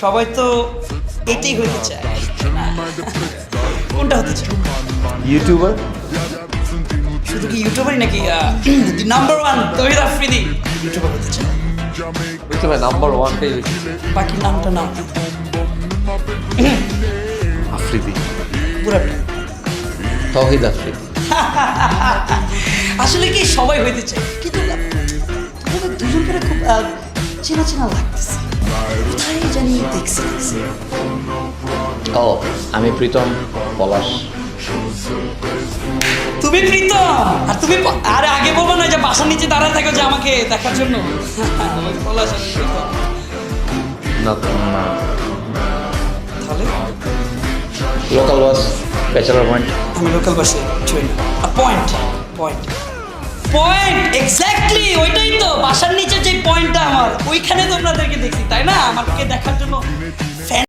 সবাই তো এটাই হতে চায়, কোনটা হতে চায়? ইউটিউবার। শুধু কি ইউটিউবারই নাকি নাম্বার ওয়ান তহিদ আফ্রিদি ইউটিউবার হতে চায়? ইউটিউবে নাম্বার ওয়ানটাই বেশি। বাকি নামটা নাম আফ্রিদি, পুরাটা। তৌহিদ আফ্রিদি। আসলে কি সবাই হইতে চায়, কিন্তু তোমাদের দুজন করে খুব চেনা চেনা লাগতেছে, কোথায় জানি দেখছি। ও, আমি প্রীতম পলাশ। তুমি প্রীতম, আর তুমি আরে আগে বলবো না যে বাসার নিচে দাঁড়ায় থাকো যে আমাকে দেখার জন্য। আমি পলাশ, আমি প্রীতম। না না, তাহলে লোকাল বাস, ব্যাচেলার পয়েন্ট। আমি লোকাল বাসে ছুঁই না। পয়েন্ট পয়েন্ট পয়েন্ট এক্স্যাক্টলি ওইটাই তো, বাসার নিচে যে পয়েন্টটা আমার ওইখানে তোমরাদেরকে দেখছি, তাই না? আমাকে দেখার জন্য